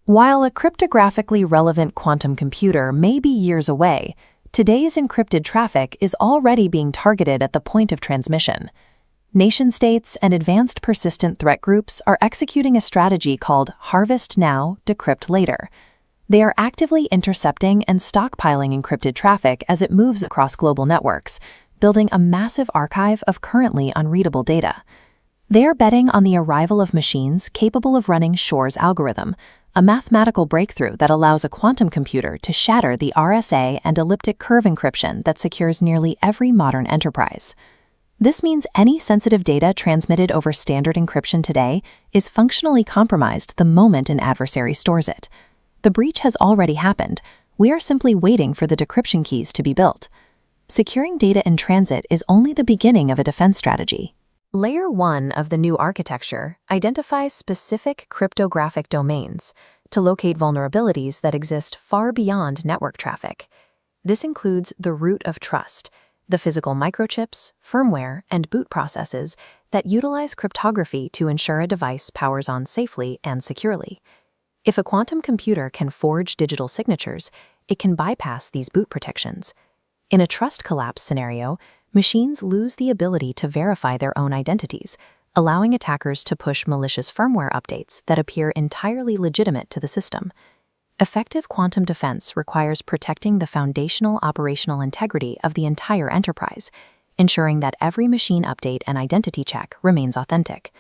While a cryptographically relevant quantum computer may be years away, today's encrypted traffic is already being targeted at the point of transmission. Nation-states and advanced persistent threat groups are executing a strategy called Harvest Now, Decrypt Later. They are actively intercepting and stockpiling encrypted traffic as it moves across global networks, building a massive archive of currently unreadable data. They are betting on the arrival of machines capable of running Shor's algorithm, a mathematical breakthrough that allows a quantum computer to shatter the RSA and elliptic curve encryption that secures nearly every modern enterprise. This means any sensitive data transmitted over standard encryption today is functionally compromised the moment an adversary stores it. The breach has already happened. We are simply waiting for the decryption keys to be built. Securing data in transit is only the beginning of a defense strategy. Layer 1 of the new architecture identifies specific cryptographic domains to locate vulnerabilities that exist far beyond network traffic. This includes the root of trust, the physical microchips, firmware, and boot processes that utilize cryptography to ensure a device powers on safely and securely. If a quantum computer can forge digital signatures, it can bypass these boot protections. In a trust collapse scenario, machines lose the ability to verify their own identities, allowing attackers to push malicious firmware updates that appear entirely legitimate to the system. Effective quantum defense requires protecting the foundational operational integrity of the entire enterprise, ensuring that every machine update and identity check remains authentic.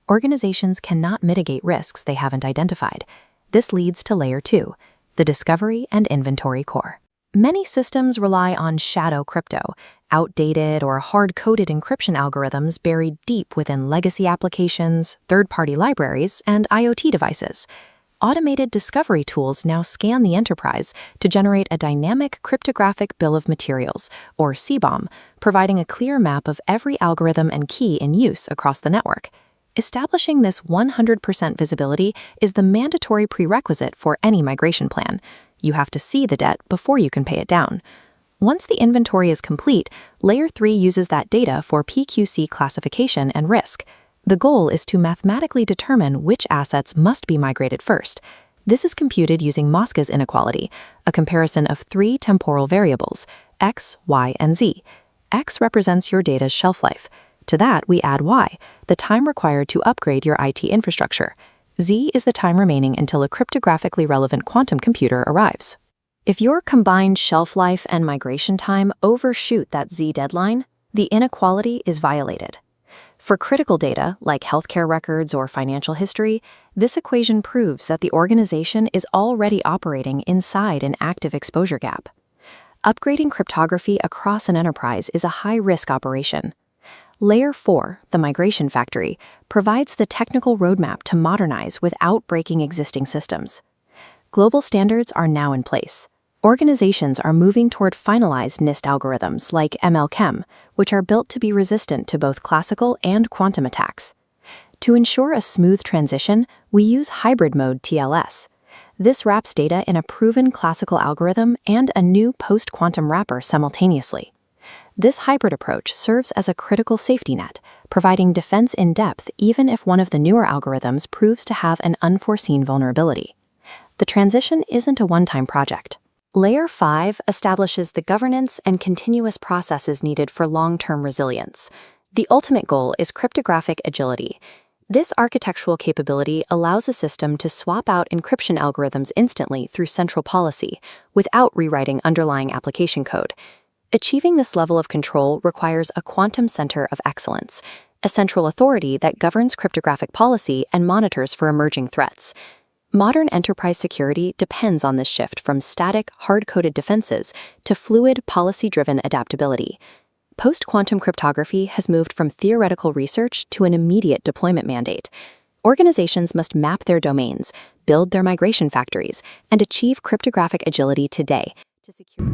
Organizations cannot mitigate risks they haven't identified. This leads to Layer 2, the discovery and inventory core. Many systems rely on shadow crypto, outdated or hard-coded encryption algorithms buried deep within legacy applications, third-party libraries, and IoT devices. Automated discovery tools now scan the enterprise to generate a dynamic cryptographic bill of materials, or CBOM, providing a clear map of every algorithm and key in use across the network. Establishing this 100% visibility is the mandatory prerequisite for any migration plan. You have to see the debt before you can pay it down. Once the inventory is complete, Layer 3 uses that data for PQC classification and risk. The goal is to mathematically determine which assets must be migrated first. This is computed using Mosca's inequality, a comparison of 3 temporal variables, x, y, and z. X represents your data's shelf life. To that, we add y, the time required to upgrade your IT infrastructure. Z is the time remaining until a cryptographically relevant quantum computer arrives. If your combined shelf life and migration time overshoot that Z deadline, the inequality is violated. For critical data, like healthcare records or financial history, this equation proves that the organization is already operating inside an active exposure gap. Upgrading cryptography across an enterprise is a high-risk operation. Layer 4, the migration factory, provides the technical roadmap to modernize without breaking existing systems. Global standards are now in place. Organizations are moving toward finalized NIST algorithms like ML-Chem, which are built to be resistant to both classical and quantum attacks. To ensure a smooth transition, we use hybrid mode TLS. This wraps data in a proven classical algorithm and a new post-quantum wrapper simultaneously. This hybrid approach serves as a critical safety net, providing defense in depth even if one of the newer algorithms proves to have an unforeseen vulnerability. The transition isn't a one-time project. Layer 5 establishes the governance and continuous processes needed for long-term resilience. The ultimate goal is cryptographic agility. This architectural capability allows a system to swap out encryption algorithms instantly through central policy, without rewriting underlying application code. Achieving this level of control requires a quantum center of excellence, a central authority that governs cryptographic policy and monitors for emerging threats. Modern enterprise security depends on this shift from static, hard-coded defenses to fluid, policy-driven adaptability. Post-quantum cryptography has moved from theoretical research to an immediate deployment mandate. Organizations must map their domains, build their migration factories, and achieve cryptographic agility today to secure